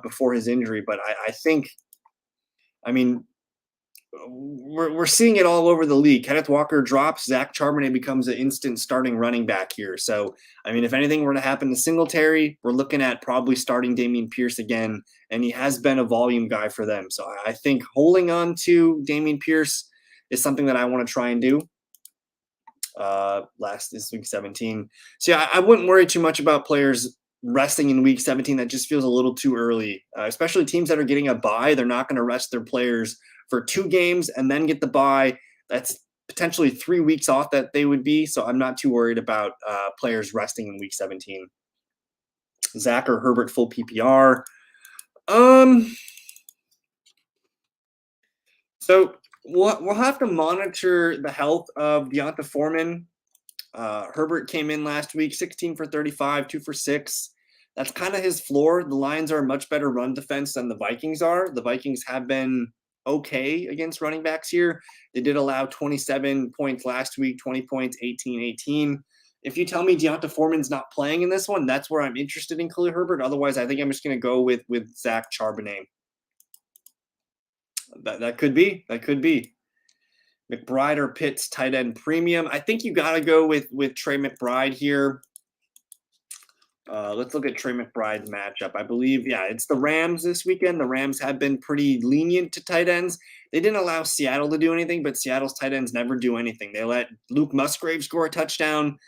before his injury, but I think, we're seeing it all over the league. Kenneth Walker drops, Zach Charbonnet becomes an instant starting running back here. So, if anything were to happen to Singletary, we're looking at probably starting Dameon Pierce again, and he has been a volume guy for them. So I think holding on to Dameon Pierce is something that I want to try and do. This week 17. So yeah, I wouldn't worry too much about players resting in week 17. That just feels a little too early, especially teams that are getting a bye. They're not going to rest their players for 2 games and then get the bye. That's potentially 3 weeks off that they would be. So I'm not too worried about players resting in week 17. Zach or Herbert full PPR. So we'll have to monitor the health of Deonta Foreman. Herbert came in last week, 16 for 35, 2 for 6. That's kind of his floor. The Lions are a much better run defense than the Vikings are. The Vikings have been okay against running backs here. They did allow 27 points last week, 20 points, 18, 18. If you tell me Deonta Foreman's not playing in this one, that's where I'm interested in Khalil Herbert. Otherwise, I think I'm just going to go with Zach Charbonnet. That could be. That could be. McBride or Pitts tight end premium. I think you got to go with Trey McBride here. Let's look at Trey McBride's matchup. I believe, yeah, it's the Rams this weekend. The Rams have been pretty lenient to tight ends. They didn't allow Seattle to do anything, but Seattle's tight ends never do anything. They let Luke Musgrave score a touchdown,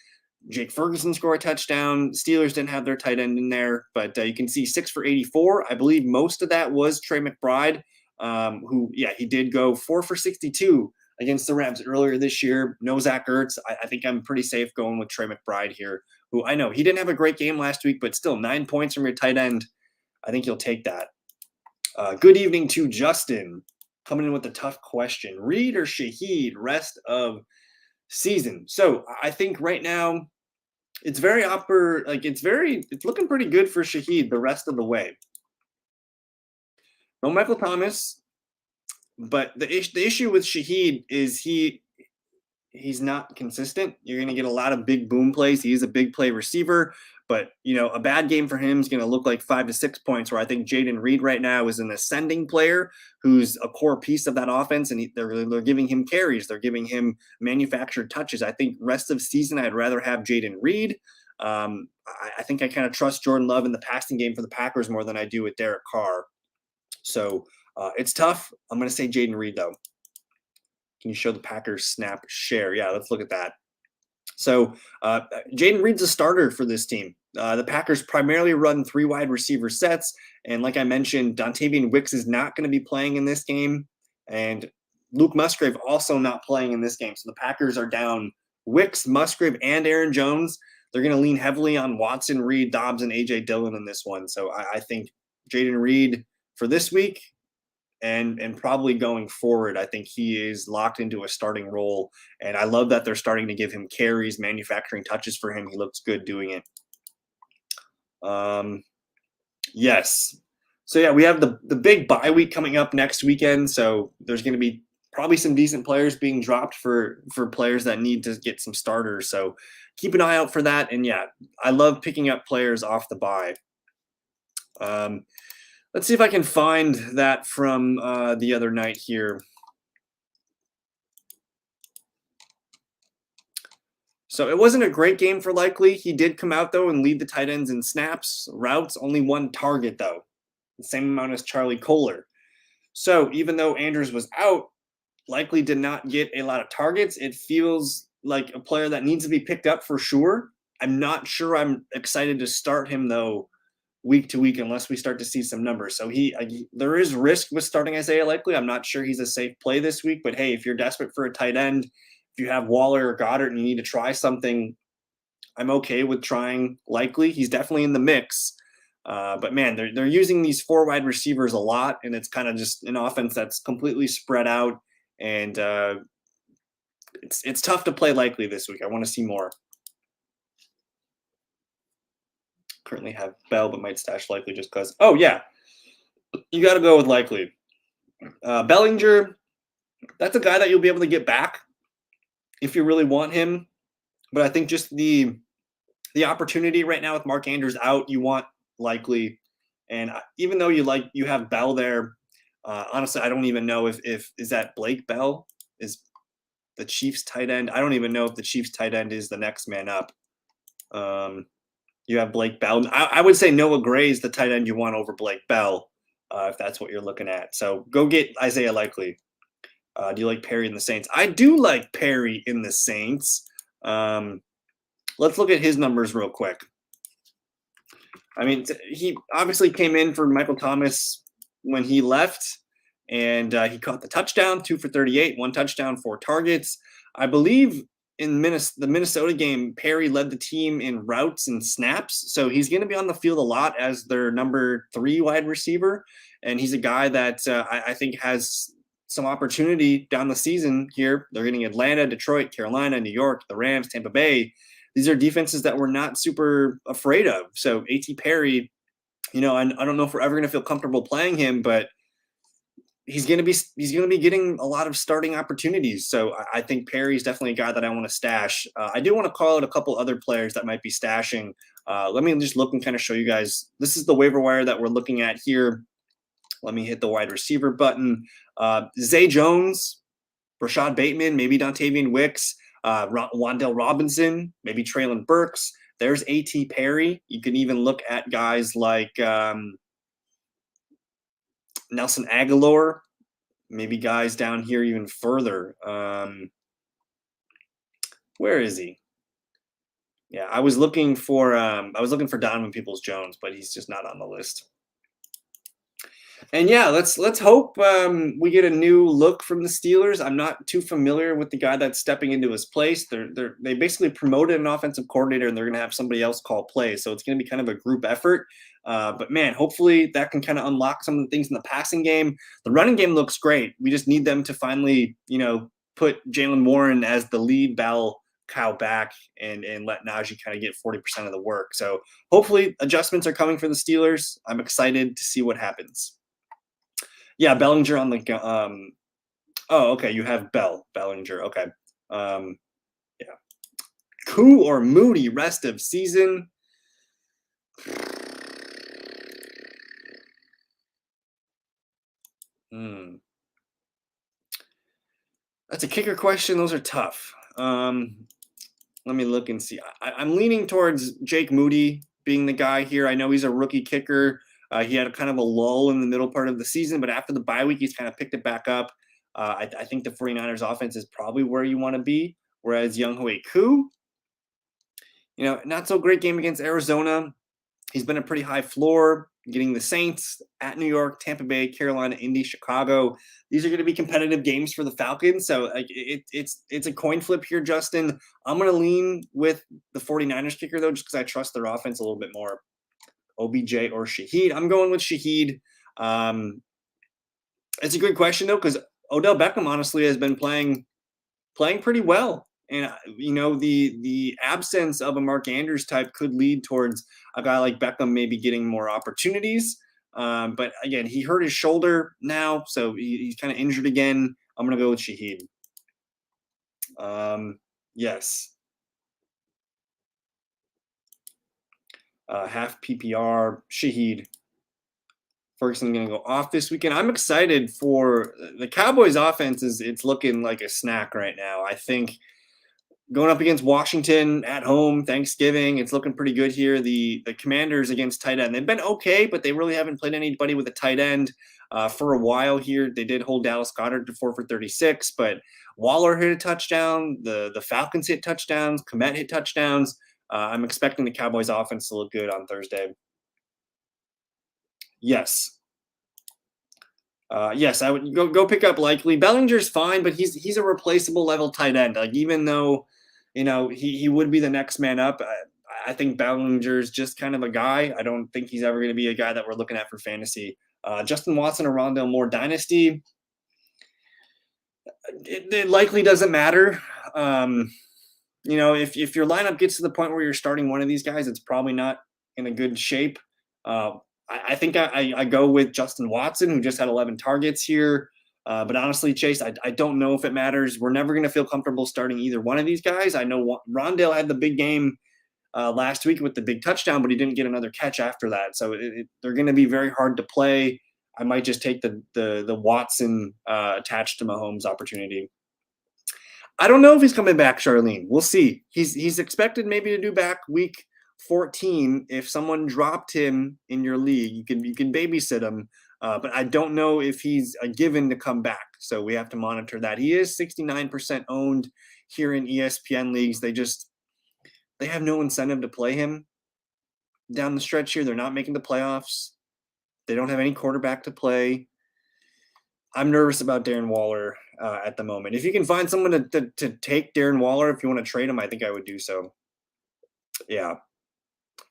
Jake Ferguson score a touchdown. Steelers didn't have their tight end in there, but you can see 6 for 84. I believe most of that was Trey McBride, who, yeah, he did go 4 for 62 against the Rams earlier this year. No Zach Ertz. I think I'm pretty safe going with Trey McBride here, who I know he didn't have a great game last week, but still 9 points from your tight end. I think you'll take that. Good evening to Justin, coming in with a tough question. Reed or Shaheed rest of season? So I think right now it's very it's looking pretty good for Shaheed the rest of the way. No Michael Thomas. But the issue with Shaheed is he's not consistent. You're going to get a lot of big boom plays. He's a big play receiver, but a bad game for him is going to look like 5 to 6 points. Where I think Jaden Reed right now is an ascending player who's a core piece of that offense, and they're giving him carries. They're giving him manufactured touches. I think rest of season I'd rather have Jaden Reed. I think I kind of trust Jordan Love in the passing game for the Packers more than I do with Derek Carr. So it's tough. I'm going to say Jaden Reed, though. Can you show the Packers snap share? Yeah, let's look at that. So Jaden Reed's a starter for this team. The Packers primarily run 3 wide receiver sets. And like I mentioned, Dontavian Wicks is not going to be playing in this game. And Luke Musgrave also not playing in this game. So the Packers are down Wicks, Musgrave, and Aaron Jones. They're going to lean heavily on Watson, Reed, Dobbs, and A.J. Dillon in this one. So I think Jaden Reed for this week, and probably going forward, I think he is locked into a starting role. And I love that they're starting to give him carries, manufacturing touches for him. He looks good doing it. Yes. So, yeah, we have the big bye week coming up next weekend. So there's going to be probably some decent players being dropped for players that need to get some starters. So keep an eye out for that. And, yeah, I love picking up players off the bye. Let's see if I can find that from the other night here. So it wasn't a great game for Likely. He did come out, though, and lead the tight ends in snaps, routes, only 1 target, though. The same amount as Charlie Kohler. So even though Andrews was out, Likely did not get a lot of targets. It feels like a player that needs to be picked up for sure. I'm not sure I'm excited to start him, though, week to week unless we start to see some numbers. So there is risk with starting Isaiah Likely. I'm not sure he's a safe play this week, but hey, if you're desperate for a tight end, if you have Waller or Goddard and you need to try something, I'm okay with trying Likely. He's definitely in the mix. But man, they're using these 4 wide receivers a lot, and it's kind of just an offense that's completely spread out, and it's tough to play Likely this week. I want to see more. Currently have Bell, but might stash Likely just because. Oh, yeah. You got to go with Likely. Bellinger, that's a guy that you'll be able to get back if you really want him. But I think just the opportunity right now with Mark Andrews out, you want Likely. And even though you have Bell there, honestly, I don't even know if is that Blake Bell is the Chiefs tight end. I don't even know if the Chiefs tight end is the next man up. You have Blake Bell. I would say Noah Gray is the tight end you want over Blake Bell, if that's what you're looking at. So go get Isaiah Likely. Do you like Perry in the Saints? I do like Perry in the Saints. Let's look at his numbers real quick. I mean, he obviously came in for Michael Thomas when he left, and he caught the touchdown, 2 for 38, 1 touchdown, 4 targets. I believe in the Minnesota game, Perry led the team in routes and snaps, so he's going to be on the field a lot as their number 3 wide receiver, and he's a guy that I think has some opportunity down the season here. They're getting Atlanta, Detroit, Carolina, New York, the Rams, Tampa Bay. These are defenses that we're not super afraid of. So A.T. Perry, I don't know if we're ever going to feel comfortable playing him, but he's going to be getting a lot of starting opportunities. So I think Perry's definitely a guy that I want to stash. I do want to call out a couple other players that might be stashing. Let me just look and kind of show you guys. This is the waiver wire that we're looking at here. Let me hit the wide receiver button. Zay Jones, Rashad Bateman, maybe Dontavian Wicks, Wan'Dale Robinson, maybe Traylon Burks. There's A.T. Perry. You can even look at guys like Nelson Aguilar, maybe guys down here even further. Where is he? Yeah, I was looking for Donovan Peoples-Jones, but he's just not on the list. And yeah, let's hope we get a new look from the Steelers. I'm not too familiar with the guy that's stepping into his place. They basically promoted an offensive coordinator, and they're going to have somebody else call plays. So it's going to be kind of a group effort. But man, hopefully that can kind of unlock some of the things in the passing game. The running game looks great. We just need them to finally, put Jaylen Warren as the lead bell cow back and let Najee kind of get 40% of the work. So hopefully adjustments are coming for the Steelers. I'm excited to see what happens. Yeah, Bellinger on the oh, okay, you have Bellinger. Okay. Yeah. Koo or Moody rest of season. That's a kicker question. Those are tough. Let me look and see. I'm leaning towards Jake Moody being the guy here. I know he's a rookie kicker. He had a kind of a lull in the middle part of the season, but after the bye week, he's kind of picked it back up. I think the 49ers offense is probably where you want to be, whereas Younghoe Koo, not so great game against Arizona. He's been a pretty high floor, getting the Saints at New York, Tampa Bay, Carolina, Indy, Chicago. These are going to be competitive games for the Falcons. So it's a coin flip here, Justin. I'm going to lean with the 49ers kicker, though, just because I trust their offense a little bit more. OBJ or Shaheed. I'm going with Shaheed. It's a good question, though, because Odell Beckham, honestly, has been playing pretty well. And, the absence of a Mark Andrews type could lead towards a guy like Beckham maybe getting more opportunities. But, again, he hurt his shoulder now, so he's kind of injured again. I'm going to go with Shaheed. Yes. Half PPR, Shaheed. Ferguson going to go off this weekend. I'm excited for the Cowboys offense. It's looking like a snack right now. I think going up against Washington at home, Thanksgiving, it's looking pretty good here. The Commanders against tight end, they've been okay, but they really haven't played anybody with a tight end for a while here. They did hold Dallas Goedert to 4 for 36, but Waller hit a touchdown. The Falcons hit touchdowns. Kmet hit touchdowns. I'm expecting the Cowboys offense to look good on Thursday. Yes. Yes, I would go pick up Likely. Bellinger's fine, but he's a replaceable level tight end. Like, even though, he would be the next man up, I think Bellinger's just kind of a guy. I don't think he's ever going to be a guy that we're looking at for fantasy. Justin Watson or Rondale Moore dynasty, it likely doesn't matter. If your lineup gets to the point where you're starting one of these guys, it's probably not in a good shape. I think I go with Justin Watson, who just had 11 targets here. But honestly, Chase, I don't know if it matters. We're never going to feel comfortable starting either one of these guys. I know Rondale had the big game last week with the big touchdown, but he didn't get another catch after that. So they're going to be very hard to play. I might just take the Watson attached to Mahomes opportunity. I don't know if he's coming back, Charlene. We'll see. He's expected maybe to do back week 14. If someone dropped him in your league, you can babysit him. But I don't know if he's a given to come back. So we have to monitor that. He is 69% owned here in ESPN leagues. They have no incentive to play him down the stretch here. They're not making the playoffs. They don't have any quarterback to play. I'm nervous about Darren Waller at the moment. If you can find someone to take Darren Waller, if you want to trade him, I think I would do so. Yeah.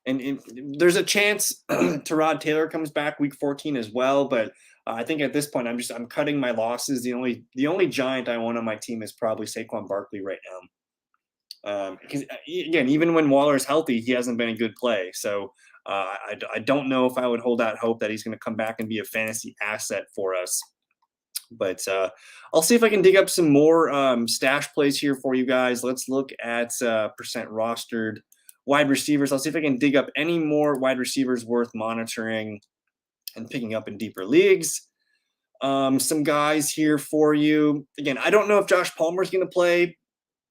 And there's a chance Tyrod Taylor comes back week 14 as well, but I think at this point I'm cutting my losses. The only giant I want on my team is probably Saquon Barkley right now. Because again, even when Waller is healthy, he hasn't been a good play. So I don't know if I would hold out hope that he's going to come back and be a fantasy asset for us. But I'll see if I can dig up some more stash plays here for you guys. Let's look at percent rostered wide receivers. I'll see if I can dig up any more wide receivers worth monitoring and picking up in deeper leagues. Some guys here for you. Again, I don't know if Josh Palmer is going to play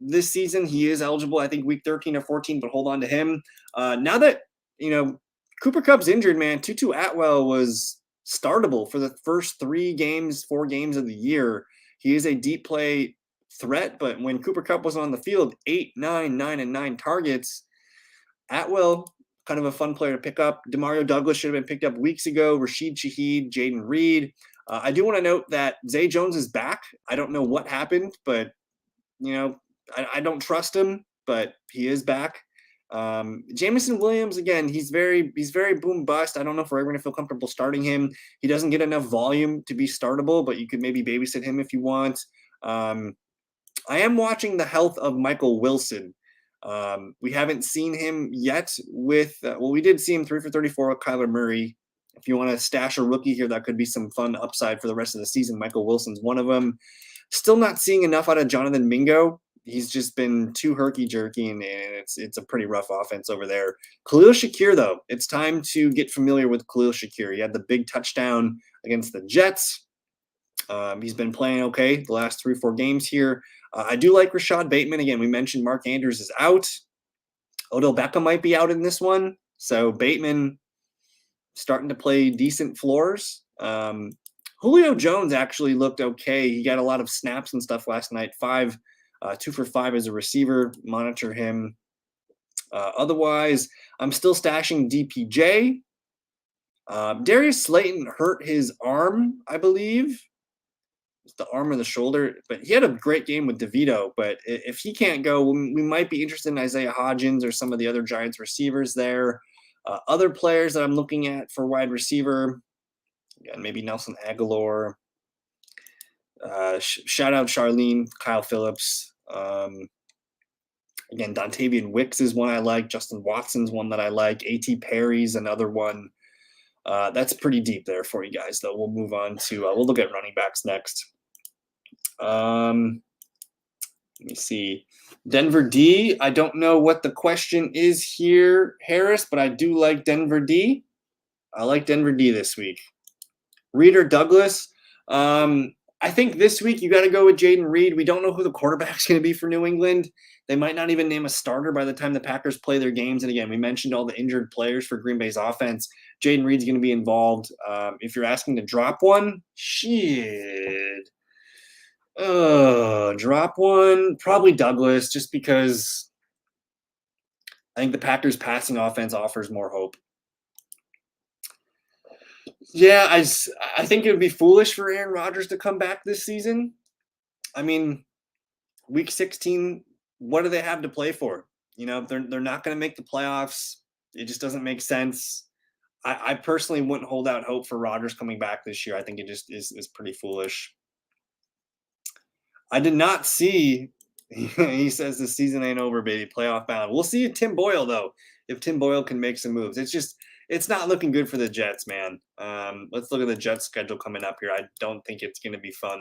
this season. He is eligible, I think, week 13 or 14, but hold on to him. Now that, Cooper Kupp's injured, man, Tutu Atwell was startable for the first 4 games of the year. He is a deep play threat, but when Cooper Kupp was on the field, 8, 9, 9, and 9 targets. Atwell, kind of a fun player to pick up. Demario Douglas should have been picked up weeks ago. Rashid Shaheed, Jaden Reed. I do want to note that Zay Jones is back. I don't know what happened, but, I don't trust him, but he is back. Jameson Williams, again, he's very boom bust. I don't know if we're ever going to feel comfortable starting him. He doesn't get enough volume to be startable, but you could maybe babysit him if you want. I am watching the health of Michael Wilson. We haven't seen him yet with, we did see him 3 for 34 with Kyler Murray. If you want to stash a rookie here, that could be some fun upside for the rest of the season. Michael Wilson's one of them. Still not seeing enough out of Jonathan Mingo. He's just been too herky-jerky, and it's a pretty rough offense over there. Khalil Shakir, though, it's time to get familiar with Khalil Shakir. He had the big touchdown against the Jets. He's been playing okay the last 3-4 games here. I do like Rashad Bateman. Again, we mentioned Mark Andrews is out. Odell Beckham might be out in this one. So Bateman starting to play decent floors. Julio Jones actually looked okay. He got a lot of snaps and stuff last night. 2 for 5 as a receiver. Monitor him. Otherwise, I'm still stashing DPJ. Darius Slayton hurt his arm, I believe. It's the arm or the shoulder, but he had a great game with DeVito. But if he can't go, we might be interested in Isaiah Hodgins or some of the other Giants receivers there. Other players that I'm looking at for wide receiver, again, maybe Nelson Aguilar. Shout out Charlene, Kyle Phillips. Again, Dontavian Wicks is one I like. Justin Watson's one that I like. A.T. Perry's another one. That's pretty deep there for you guys, though. We'll move on to we'll look at running backs next. Let me see. Denver D. I don't know what the question is here, Harris, but I do like Denver D. I like Denver D this week. Reed Douglas. I think this week you got to go with Jaden Reed. We don't know who the quarterback's going to be for New England. They might not even name a starter by the time the Packers play their games. And again, we mentioned all the injured players for Green Bay's offense. Jaden Reed's going to be involved. If you're asking to drop one, drop one, probably Douglas, just because I think the Packers passing offense offers more hope. Yeah, I think it would be foolish for Aaron Rodgers to come back this season. I mean, week 16, what do they have to play for? They're not going to make the playoffs. It just doesn't make sense. I personally wouldn't hold out hope for Rodgers coming back this year. I think it just is pretty foolish. I did not see, he says the season ain't over, baby, playoff bound. We'll see Tim Boyle, though, if Tim Boyle can make some moves. It's not looking good for the Jets, man. Let's look at the Jets schedule coming up here. I don't think it's going to be fun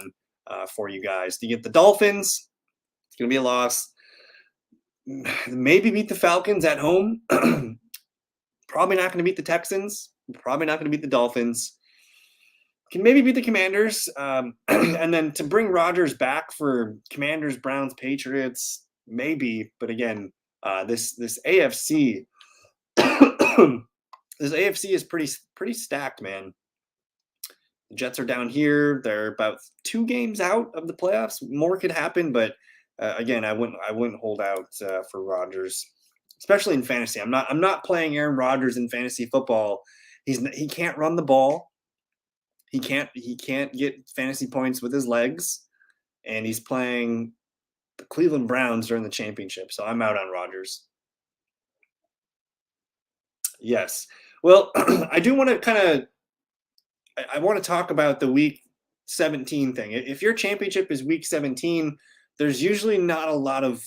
for you guys. You get the Dolphins. It's going to be a loss. Maybe beat the Falcons at home. Probably not going to beat the Texans. Probably not going to beat the Dolphins. Can maybe beat the Commanders. And then to bring Rodgers back for Commanders, Browns, Patriots, maybe. But again, this AFC, this AFC is pretty stacked, man. The Jets are down here. They're about 2 games out of the playoffs. More could happen, but again, I wouldn't hold out for Rodgers, especially in fantasy. I'm not playing Aaron Rodgers in fantasy football. He can't run the ball. He can't get fantasy points with his legs, and he's playing the Cleveland Browns during the championship. So I'm out on Rodgers. Yes. Well, I do want to kind of I want to talk about the week 17 thing. If your championship is week 17, there's usually not a lot of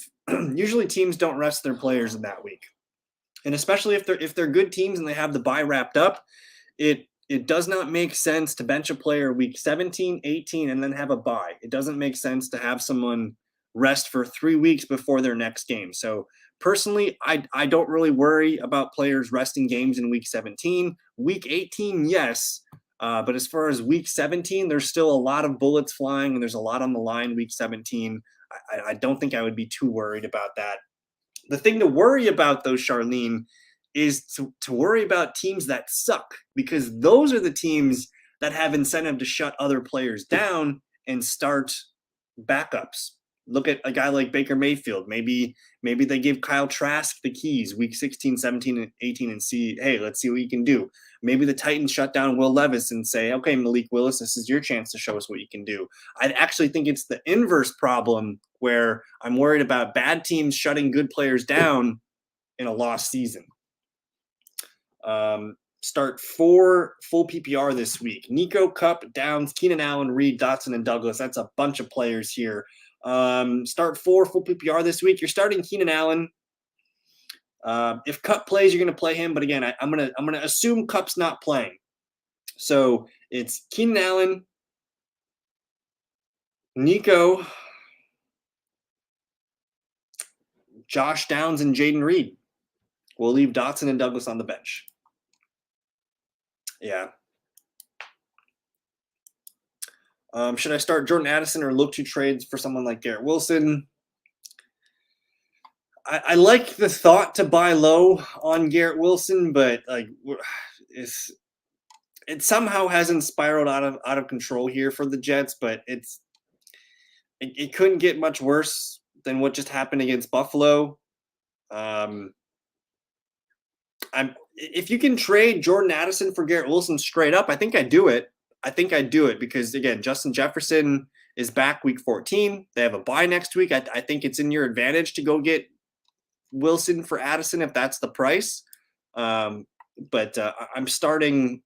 usually teams don't rest their players in that week. And especially if they're good teams and they have the bye wrapped up, it does not make sense to bench a player week 17, 18 and then have a bye. It doesn't make sense to have someone rest for 3 weeks before their next game. So personally, I don't really worry about players resting games in week 17. Week 18, yes. But as far as week 17, there's still a lot of bullets flying and there's a lot on the line week 17. I don't think I would be too worried about that. The thing to worry about, though, Charlene, is to worry about teams that suck, because those are the teams that have incentive to shut other players down and start backups. Look at a guy like Baker Mayfield. Maybe they give Kyle Trask the keys week 16, 17, and 18 and see, hey, let's see what you can do. Maybe the Titans shut down Will Levis and say, okay, Malik Willis, this is your chance to show us what you can do. I actually think it's the inverse problem where I'm worried about bad teams shutting good players down in a lost season. Start 4 full PPR this week. Nico, Kupp, Downs, Keenan Allen, Reed, Dotson, and Douglas. That's a bunch of players here. Start 4 full PPR this week. You're starting Keenan Allen. If Kupp plays, you're going to play him. But again, I'm gonna assume Kupp's not playing. So it's Keenan Allen, Nico, Josh Downs, and Jaden Reed. We'll leave Dotson and Douglas on the bench. Yeah. Should I start Jordan Addison or look to trades for someone like Garrett Wilson? I like the thought to buy low on Garrett Wilson, but like it somehow hasn't spiraled out of control here for the Jets. But it couldn't get much worse than what just happened against Buffalo. If you can trade Jordan Addison for Garrett Wilson straight up, I think I'd do it. Because again, Justin Jefferson is back week 14. They have a bye next week. I think it's in your advantage to go get Wilson for Addison if that's the price. But I'm starting.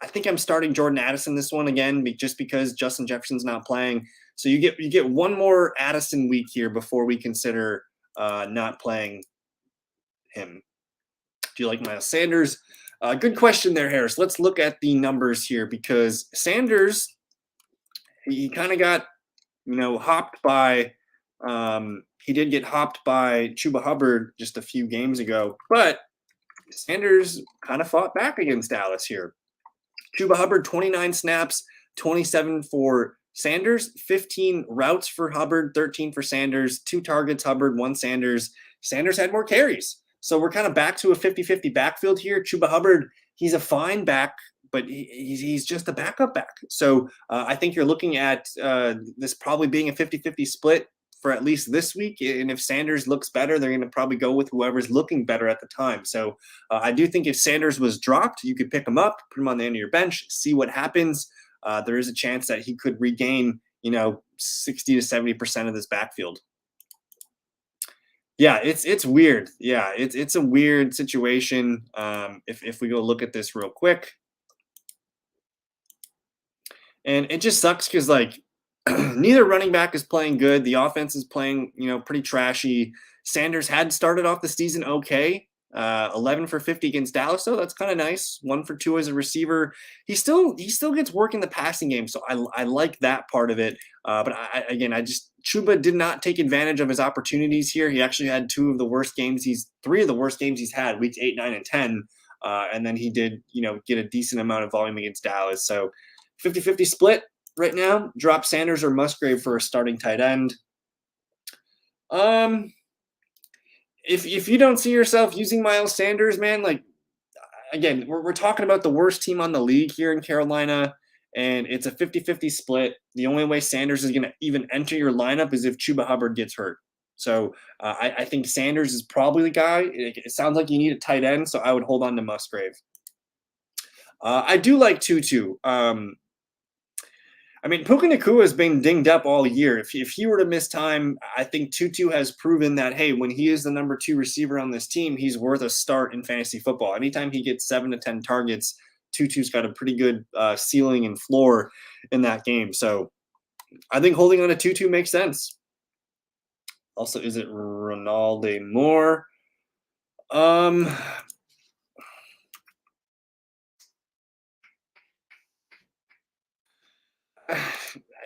I think I'm starting Jordan Addison this one again, just because Justin Jefferson's not playing. So you get one more Addison week here before we consider not playing him. Do you like Miles Sanders? Good question there, Harris. Let's look at the numbers here, because Sanders, he kind of got, hopped by. He did get hopped by Chuba Hubbard just a few games ago, but Sanders kind of fought back against Dallas here. Chuba Hubbard, 29 snaps, 27 for Sanders, 15 routes for Hubbard, 13 for Sanders, 2 targets Hubbard, 1 Sanders. Sanders had more carries. So we're kind of back to a 50-50 backfield here. Chuba Hubbard, he's a fine back, but he's just a backup back. So I think you're looking at this probably being a 50-50 split for at least this week. And if Sanders looks better, they're going to probably go with whoever's looking better at the time. So I do think if Sanders was dropped, you could pick him up, put him on the end of your bench, see what happens. There is a chance that he could regain, 60 to 70% of this backfield. Yeah, it's weird. Yeah, it's a weird situation. If we go look at this real quick, and it just sucks because neither running back is playing good. The offense is playing pretty trashy. Sanders had started off the season okay, 11 for 50 against Dallas, so that's kind of nice. 1 for 2 as a receiver. He still gets work in the passing game, so I like that part of it. But Chuba did not take advantage of his opportunities here. He actually had 3 of the worst games he's had, weeks 8, 9, and 10. And then he did, get a decent amount of volume against Dallas. So 50-50 split right now. Drop Sanders or Musgrave for a starting tight end. If you don't see yourself using Miles Sanders, man, again, we're talking about the worst team on the league here in Carolina. And it's a 50-50 split. The only way Sanders is going to even enter your lineup is if Chuba Hubbard gets hurt. So I think Sanders is probably the guy. It sounds like you need a tight end, so I would hold on to Musgrave. I do like Tutu. I mean, Puka Nacua has been dinged up all year. If he were to miss time, I think Tutu has proven that, hey, when he is the number 2 receiver on this team, he's worth a start in fantasy football. Anytime he gets 7 to 10 targets, Tutu's got a pretty good ceiling and floor in that game. So I think holding on to Tutu makes sense. Also, is it Ronaldo Moore? Um,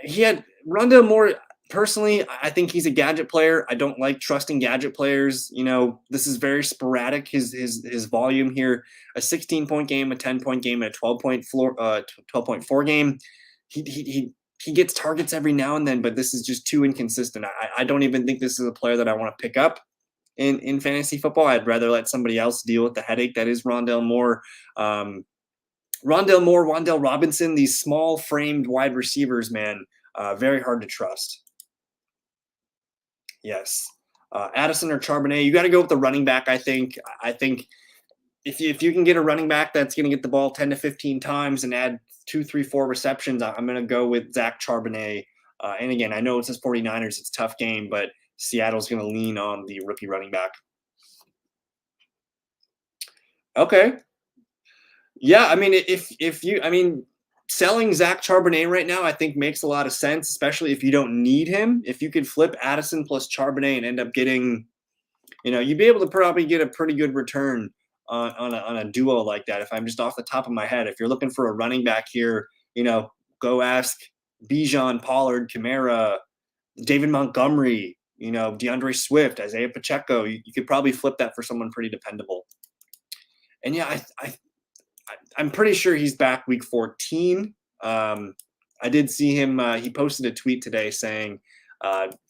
he had Rondell Moore. Personally, I think he's a gadget player. I don't like trusting gadget players. You know, this is very sporadic. His volume here: a 16-point game, a 10-point game, and a 12.4 game. He gets targets every now and then, but this is just too inconsistent. I don't even think this is a player that I want to pick up in fantasy football. I'd rather let somebody else deal with the headache that is Rondell Moore. Rondell Moore, Wan'Dale Robinson, these small framed wide receivers, man, very hard to trust. Yes. Addison or Charbonnet, you got to go with the running back, I think. I think if you can get a running back that's going to get the ball 10 to 15 times and add 2, 3, 4 receptions, I'm going to go with Zach Charbonnet. And again, I know it's his 49ers. It's a tough game, but Seattle's going to lean on the rookie running back. Okay. Yeah, I mean, selling Zach Charbonnet right now, I think makes a lot of sense, especially if you don't need him. If you could flip Addison plus Charbonnet and end up getting, you'd be able to probably get a pretty good return on a duo like that. If I'm just off the top of my head, if you're looking for a running back here, go ask Bijan, Pollard, Kamara, David Montgomery, DeAndre Swift, Isaiah Pacheco. You could probably flip that for someone pretty dependable. And yeah, I'm pretty sure he's back week 14. I did see him. He posted a tweet today saying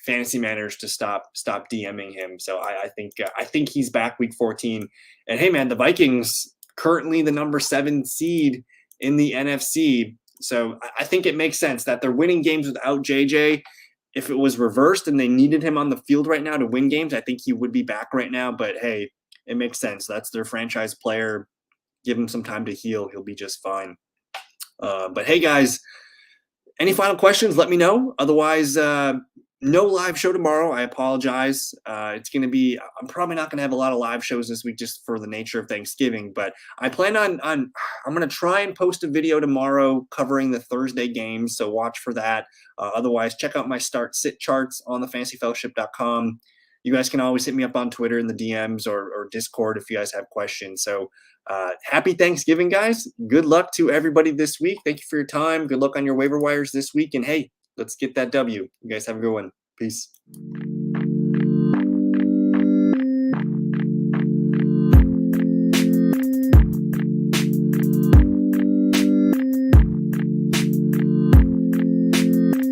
fantasy managers to stop DMing him. So I think he's back week 14. And hey, man, the Vikings currently the number 7 seed in the NFC. So I think it makes sense that they're winning games without JJ. If it was reversed and they needed him on the field right now to win games, I think he would be back right now. But hey, it makes sense. That's their franchise player. Give him some time to heal. He'll be just fine. But hey, guys, any final questions? Let me know. Otherwise, no live show tomorrow. I apologize. It's going to be, I'm probably not going to have a lot of live shows this week just for the nature of Thanksgiving, but I plan on I'm going to try and post a video tomorrow covering the Thursday games. So watch for that. Otherwise, check out my start sit charts on thefantasyfellowship.com. You guys can always hit me up on Twitter in the DMs or Discord if you guys have questions. So happy Thanksgiving, guys. Good luck to everybody this week. Thank you for your time. Good luck on your waiver wires this week. And hey, let's get that W. You guys have a good one. Peace.